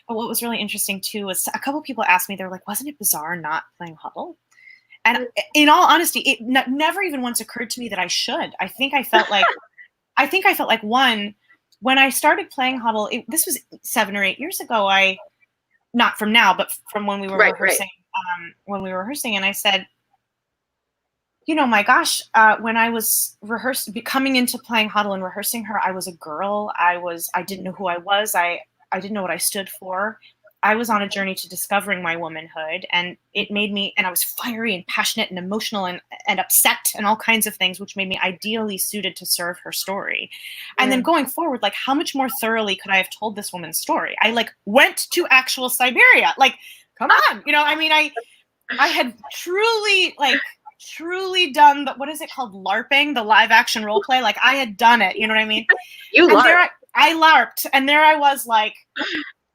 But what was really interesting too was a couple people asked me, they're like, wasn't it bizarre not playing Huddle? And in all honesty, it never even once occurred to me that I should. I think I felt like one, when I started playing Huddle, this was 7 or 8 years ago. Not from now, but from when we were rehearsing. And I said, my gosh, when I was coming into playing Huddle and rehearsing her, I was a girl. I didn't know who I was. I didn't know what I stood for. I was on a journey to discovering my womanhood, and it made me, and I was fiery and passionate and emotional and upset and all kinds of things, which made me ideally suited to serve her story. And then going forward, like, how much more thoroughly could I have told this woman's story? I went to actual Siberia. Come on, I had truly done what is it called? LARPing, the live action role play. I had done it. You know what I mean? I LARPed, and there I was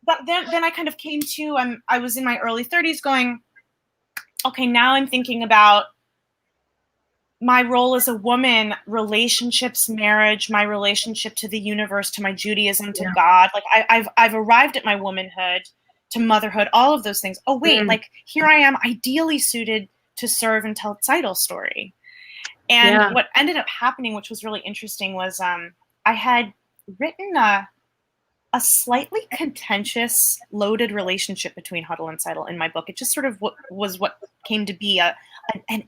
but then I kind of came to, I was in my early 30s going, okay, now I'm thinking about my role as a woman, relationships, marriage, my relationship to the universe, to my Judaism, to God. I've arrived at my womanhood, to motherhood, all of those things. Oh, wait, here I am, ideally suited to serve and tell Tzeitl's story. And what ended up happening, which was really interesting, was I had written a slightly contentious, loaded relationship between Huddle and Tzeitel in my book. It just sort of was what came to be an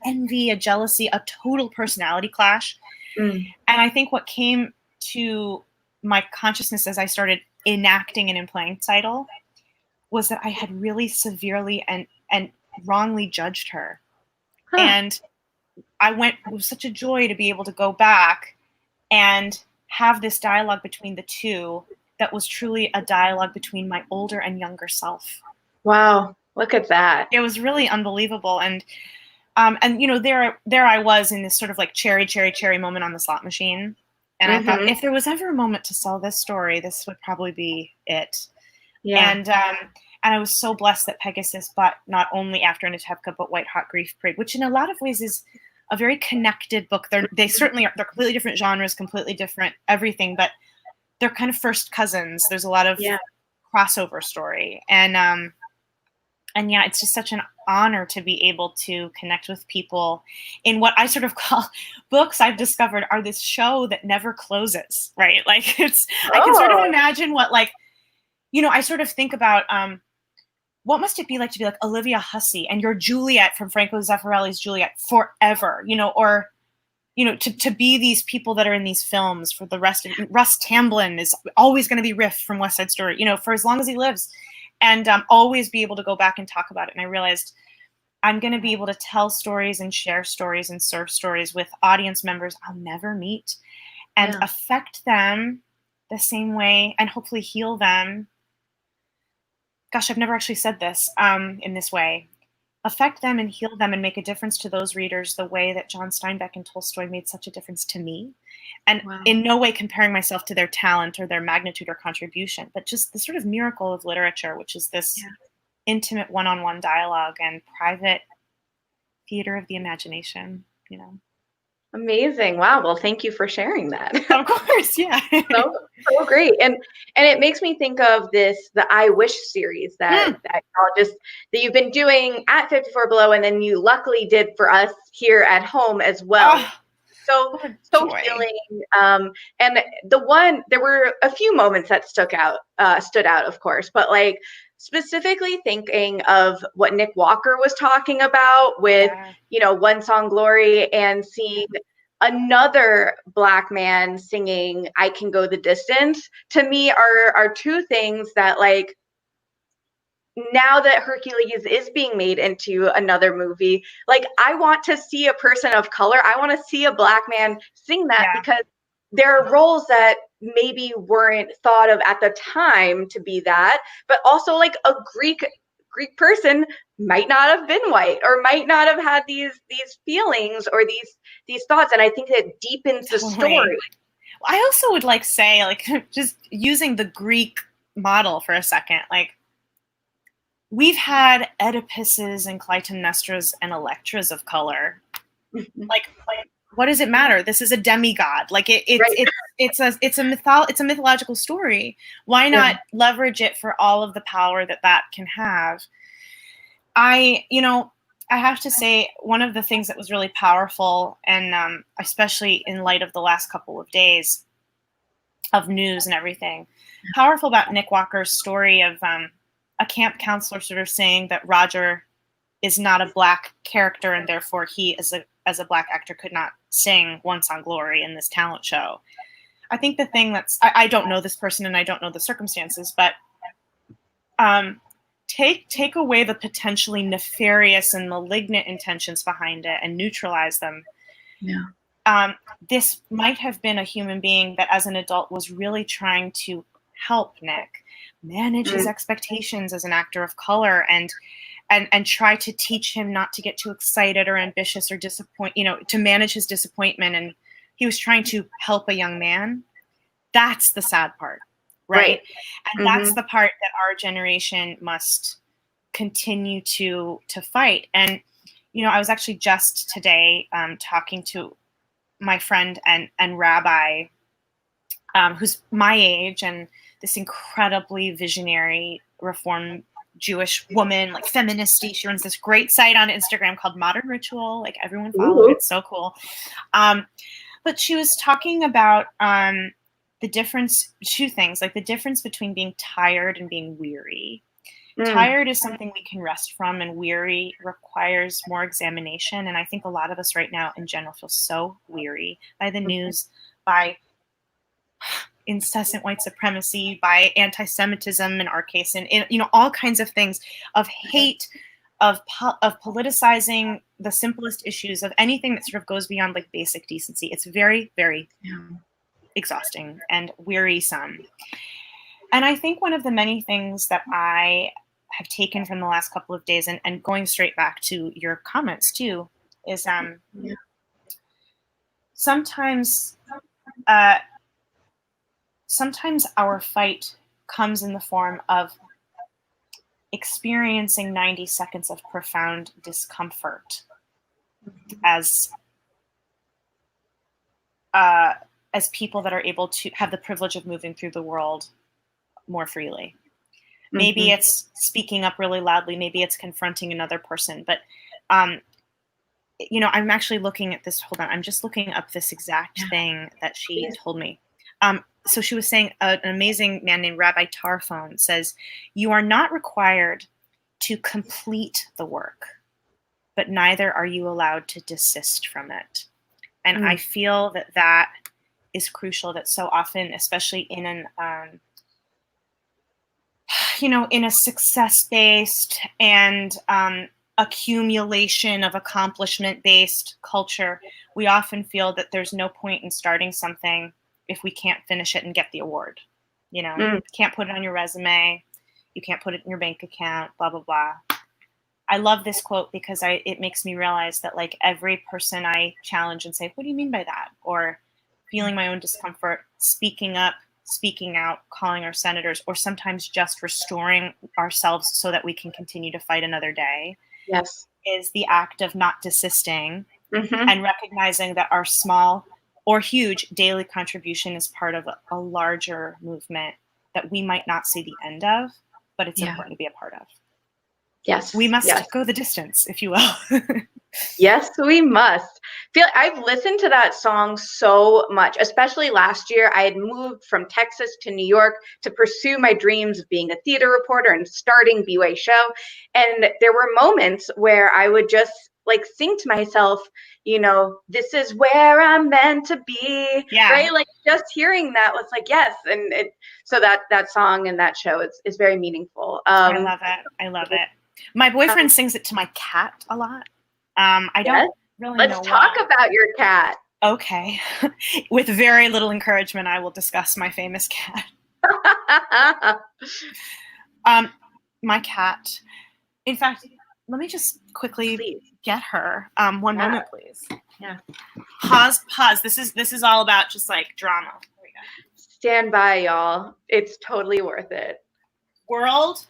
envy, a jealousy, a total personality clash. And I think what came to my consciousness as I started enacting and playing Tzeitel was that I had really severely and wrongly judged her. And it was such a joy to be able to go back and have this dialogue between the two that was truly a dialogue between my older and younger self. Wow, look at that. It was really unbelievable. And there I was in this sort of cherry moment on the slot machine. And I thought, if there was ever a moment to sell this story, this would probably be it. Yeah. And I was so blessed that Pegasus bought not only After Anatevka, but White Hot Grief Parade, which in a lot of ways is a very connected book. They're completely different genres, completely different everything, but they're kind of first cousins. There's a lot of crossover story. And it's just such an honor to be able to connect with people in what I sort of call books I've discovered are this show that never closes, right? I can sort of imagine what, I sort of think about, what must it be like to be like Olivia Hussey and your Juliet from Franco Zeffirelli's Juliet forever, or to be these people that are in these films for the rest of it. Russ Tamblyn is always going to be Riff from West Side Story, for as long as he lives, and always be able to go back and talk about it. And I realized I'm going to be able to tell stories and share stories and serve stories with audience members I'll never meet, and affect them the same way and hopefully heal them. Gosh, I've never actually said this in this way. Affect them and heal them and make a difference to those readers the way that John Steinbeck and Tolstoy made such a difference to me. And in no way comparing myself to their talent or their magnitude or contribution, but just the sort of miracle of literature, which is this intimate one-on-one dialogue and private theater of the imagination, Amazing. Wow. Well, thank you for sharing that. Of course. Yeah. so great. And it makes me think of the I Wish series that you've been doing at 54 Below, and then you luckily did for us here at home as well. So healing. And there were a few moments that stood out, of course, but specifically thinking of what Nick Walker was talking about with, One Song Glory, and seeing another Black man singing I Can Go the Distance, to me are two things that now that Hercules is being made into another movie, I want to see a person of color. I want to see a Black man sing that, because there are roles that maybe weren't thought of at the time to be that, but also a Greek person might not have been white or might not have had these feelings or these thoughts. And I think it deepens the story. I also would say, just using the Greek model for a second, we've had Oedipuses and Clytemnestras and Electras of color, what does it matter? This is a demigod. Like it's a mythological story. Why not leverage it for all of the power that can have? I have to say, one of the things that was really powerful, and especially in light of the last couple of days of news and everything, powerful about Nick Walker's story of a camp counselor sort of saying that Roger is not a Black character, and therefore he, as a Black actor, could not sing One Song Glory in this talent show. I think the thing I don't know this person and I don't know the circumstances, but take away the potentially nefarious and malignant intentions behind it and neutralize them. Yeah. This might have been a human being that as an adult was really trying to help Nick manage his expectations as an actor of color and try to teach him not to get too excited or ambitious or to manage his disappointment. And he was trying to help a young man. That's the sad part. Right. And that's the part that our generation must continue to fight. And, I was actually just today talking to my friend and rabbi, who's my age, and this incredibly visionary Reform Jewish woman, like feministy. She runs this great site on Instagram called Modern Ritual. Like, everyone follow it. It's so cool. But she was talking about the difference, two things, like the difference between being tired and being weary. Tired is something we can rest from, and weary requires more examination. And I think a lot of us right now in general feel so weary by the news, by incessant white supremacy, by anti-Semitism in our case, and all kinds of things, of hate, of politicizing the simplest issues, of anything that sort of goes beyond like basic decency. It's very, very exhausting and wearisome. And I think one of the many things that I have taken from the last couple of days, and going straight back to your comments too, is sometimes our fight comes in the form of experiencing 90 seconds of profound discomfort as people that are able to have the privilege of moving through the world more freely. Maybe it's speaking up really loudly. Maybe it's confronting another person. But, I'm actually looking at this. Hold on. I'm just looking up this exact thing that she told me. So she was saying an amazing man named Rabbi Tarfon says, "You are not required to complete the work, but neither are you allowed to desist from it." And I feel that is crucial, that so often, especially in an in a success-based and accumulation of accomplishment-based culture, we often feel that there's no point in starting something if we can't finish it and get the award. You can't put it on your resume, you can't put it in your bank account, blah, blah, blah. I love this quote because it makes me realize that, like, every person I challenge and say, "What do you mean by that?" or feeling my own discomfort, speaking up, speaking out, calling our senators, or sometimes just restoring ourselves so that we can continue to fight another day, is the act of not desisting and recognizing that our small or huge daily contribution is part of a larger movement that we might not see the end of, but it's important to be a part of. Yes. We must go the distance, if you will. Yes, we must. I've listened to that song so much, especially last year. I had moved from Texas to New York to pursue my dreams of being a theater reporter and starting bwaySHO. And there were moments where I would just like sing to myself, this is where I'm meant to be. Yeah. Right. Like, just hearing that was like, yes. And so that song and that show is very meaningful. I love it. My boyfriend sings it to my cat a lot. I don't really know Let's talk about your cat. Okay. With very little encouragement, I will discuss my famous cat. My cat. In fact, let me just quickly get her. One moment, please. Yeah. Pause. This is all about just like drama. Here we go. Stand by, y'all. It's totally worth it. World.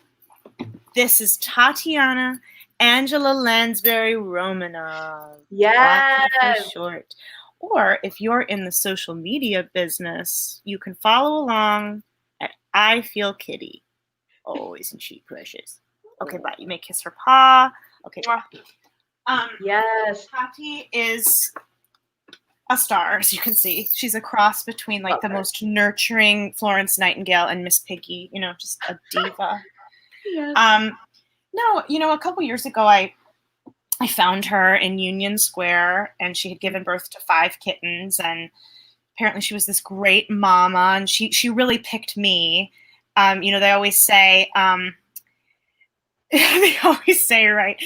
This is Tatiana Angela Lansbury Romanov. Yes. Short. Or if you're in the social media business, you can follow along at I Feel Kitty. Oh, isn't she precious? Okay, bye. You may kiss her paw. Okay, bye. Yes. Tati is a star, as you can see. She's a cross between like the most nurturing Florence Nightingale and Miss Piggy, you know, just a diva. Yes. No, you know, a couple years ago, I found her in Union Square, and she had given birth to 5 kittens, and apparently she was this great mama, and she really picked me. You know, they always say, right,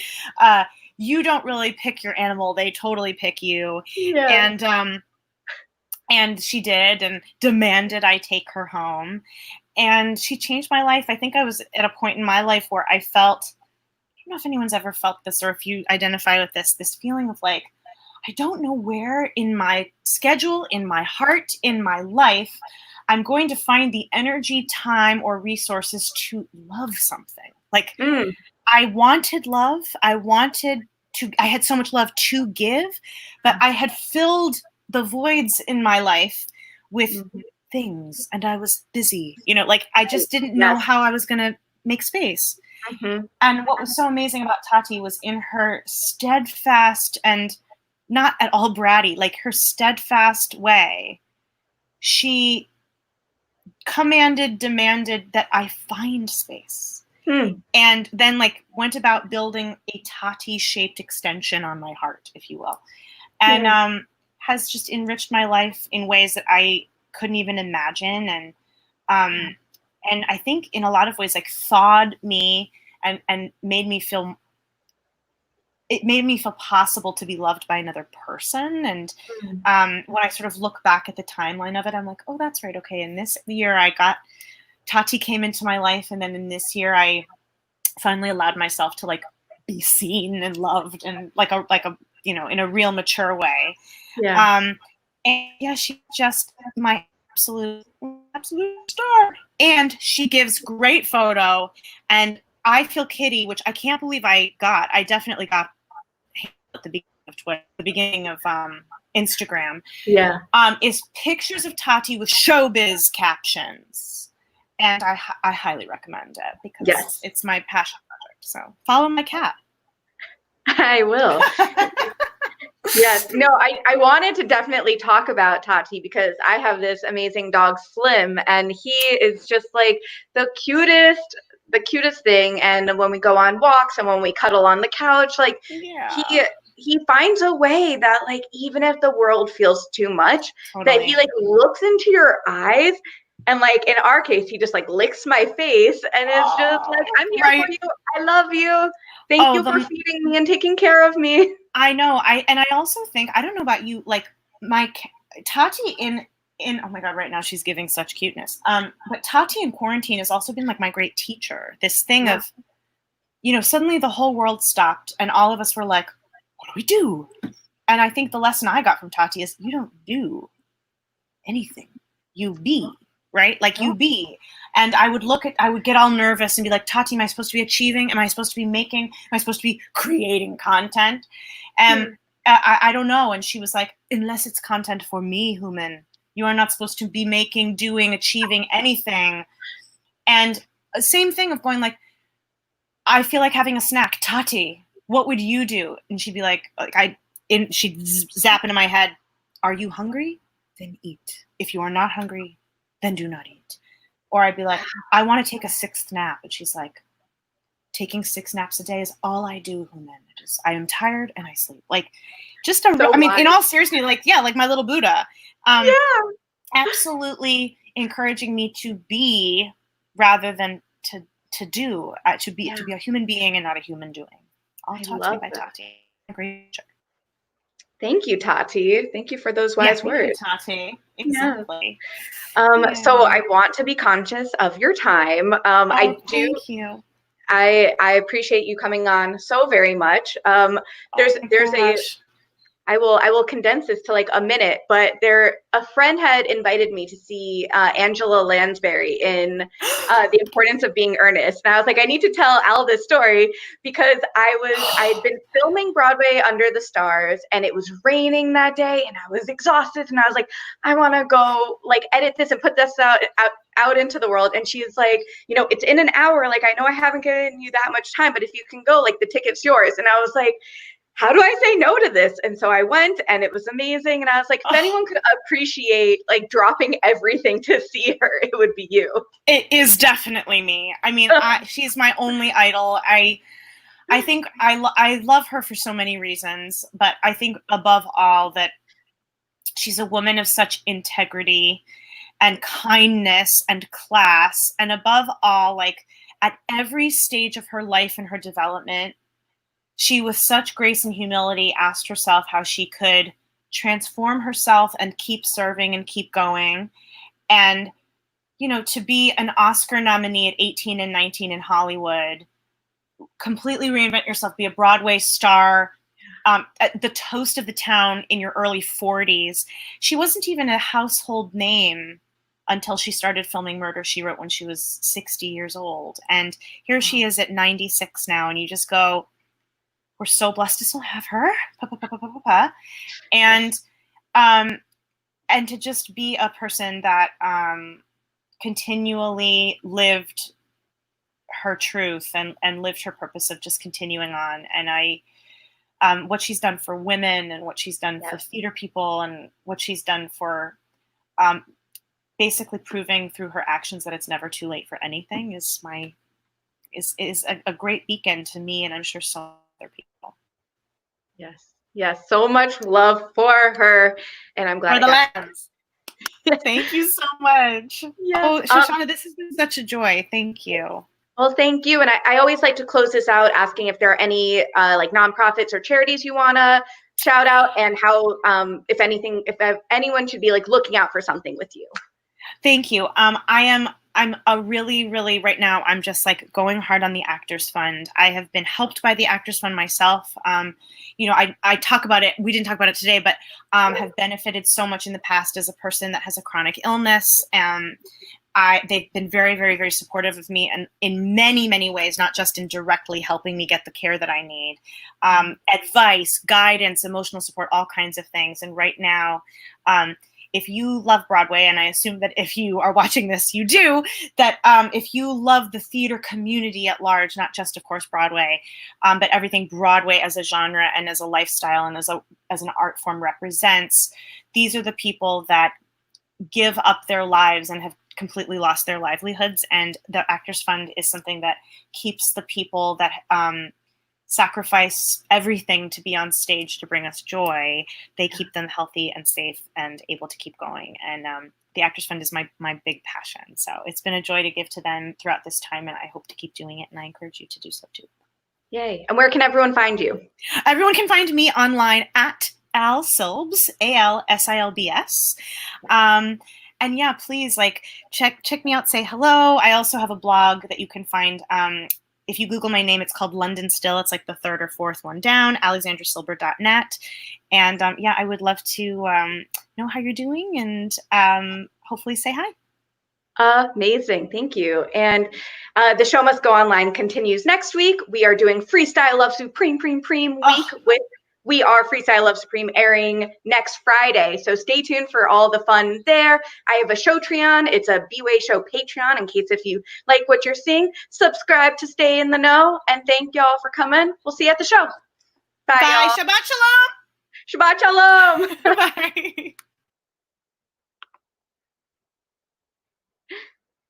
you don't really pick your animal, they totally pick you. Yeah. And she did, and demanded I take her home. And she changed my life. I think I was at a point in my life where I felt, I don't know if anyone's ever felt this or if you identify with this feeling of like, I don't know where in my schedule, in my heart, in my life, I'm going to find the energy, time, or resources to love something. Like, I wanted love. I had so much love to give, but I had filled the voids in my life with things, and I was busy, you know, like I just didn't know how I was going to make space. And what was so amazing about Tati was in her steadfast and not at all bratty, like her steadfast way, she demanded that I find space. And then like went about building a Tati-shaped extension on my heart, if you will. And has just enriched my life in ways that I couldn't even imagine. And I think in a lot of ways, like thawed me and made me feel possible to be loved by another person. And when I sort of look back at the timeline of it, I'm like, oh, that's right. Okay. In this year Tati came into my life. And then in this year, I finally allowed myself to like be seen and loved and like a, you know, in a real mature way. And yeah, she's just my absolute star. And she gives great photo. And I Feel Kitty, which I can't believe I definitely got at the beginning of Twitter, the beginning of Instagram. Is pictures of Tati with showbiz captions. And I highly recommend it because it's my passion project. So follow my cat. I will. Yes. No, I wanted to definitely talk about Tati because I have this amazing dog, Slim, and he is just like the cutest thing. And when we go on walks and when we cuddle on the couch, like he finds a way that like even if the world feels too much, that he like looks into your eyes. And like in our case, he just like licks my face and it's just like, I'm here for you. I love you. Thank you for feeding me and taking care of me. I know. I also think, I don't know about you, like my Tati in oh my God, right now she's giving such cuteness. But Tati in quarantine has also been like my great teacher. This thing of, you know, suddenly the whole world stopped and all of us were like, what do we do? And I think the lesson I got from Tati is you don't do anything. You be. Right? Like you be. And I would get all nervous and be like, Tati, am I supposed to be achieving? Am I supposed to be making? Am I supposed to be creating content? And I don't know. And she was like, unless it's content for me, human, you are not supposed to be making, doing, achieving anything. And same thing of going like, I feel like having a snack. Tati, what would you do? And she'd be like she'd zap into my head. Are you hungry? Then eat. If you are not hungry, then do not eat. Or I'd be like, I want to take a 6th nap. And she's like, taking 6 naps a day is all I do, human. I am tired and I sleep. Like, just I mean, in all seriousness, like, yeah, like my little Buddha. Absolutely encouraging me to be rather than to do, to be a human being and not a human doing. All taught to me by Tati. Great. Thank you, Tati. Thank you for those wise words. Thank you, Tati. Exactly. So I want to be conscious of your time. I do. Thank you. I appreciate you coming on so very much. I I will condense this to like a minute, but a friend had invited me to see Angela Lansbury in The Importance of Being Earnest. And I was like, I need to tell Al this story because I'd been filming Broadway Under the Stars, and it was raining that day, and I was exhausted, and I was like, I want to go like edit this and put this out into the world. And she's like, it's in an hour. Like, I know I haven't given you that much time, but if you can go, like, the ticket's yours. And I was like, how do I say no to this? And so I went, and it was amazing. And I was like, if anyone could appreciate like dropping everything to see her, it would be you. It is definitely me. I mean, she's my only idol. I think I love her for so many reasons, but I think above all that she's a woman of such integrity and kindness and class. And above all, like, at every stage of her life and her development, she, with such grace and humility, asked herself how she could transform herself and keep serving and keep going. And, to be an Oscar nominee at 18 and 19 in Hollywood, completely reinvent yourself, be a Broadway star, at the toast of the town in your early 40s. She wasn't even a household name until she started filming Murder, She Wrote when she was 60 years old. And here she is at 96 now, and you just go, we're so blessed to still have her. And to just be a person that continually lived her truth and lived her purpose of just continuing on. And what she's done for women, and what she's done for theater people, and what she's done for basically proving through her actions that it's never too late for anything is a great beacon to me, and I'm sure so other people. Yes, so much love for her, and I'm glad for the lens. Thank you so much. Yes. Oh, Shoshana, this has been such a joy. Thank you. Well, thank you. And I always like to close this out asking if there are any like nonprofits or charities you want to shout out, and how, if anyone should be like looking out for something with you. Thank you. I'm a really, really, right now, I'm just like going hard on the Actors Fund. I have been helped by the Actors Fund myself. I talk about it, we didn't talk about it today, but have benefited so much in the past as a person that has a chronic illness. They've been very, very, very supportive of me, and in many, many ways, not just in directly helping me get the care that I need. Advice, guidance, emotional support, all kinds of things. And right now, if you love Broadway, and I assume that if you are watching this, you do, that if you love the theater community at large, not just, of course, Broadway, but everything Broadway as a genre and as a lifestyle and as an art form represents, these are the people that give up their lives and have completely lost their livelihoods. And the Actors Fund is something that keeps the people that sacrifice everything to be on stage to bring us joy. They keep them healthy and safe and able to keep going. And the Actors Fund is my big passion. So it's been a joy to give to them throughout this time, and I hope to keep doing it, and I encourage you to do so too. Yay. And where can everyone find you? Everyone can find me online at Al Silbs, ALSILBS. And yeah, please check me out, say hello. I also have a blog that you can find. If you Google my name, it's called London Still. It's like the third or fourth one down, alexandrasilber.net. And I would love to know how you're doing, and hopefully say hi. Amazing. Thank you. And the Show Must Go Online continues next week. We are doing Freestyle Love Supreme week with We Are Freestyle Love Supreme airing next Friday. So stay tuned for all the fun there. I have a Showtreon. It's a bwaySHO Patreon in case if you like what you're seeing. Subscribe to stay in the know. And thank y'all for coming. We'll see you at the show. Bye. Shabbat Shalom. Shabbat Shalom. Bye.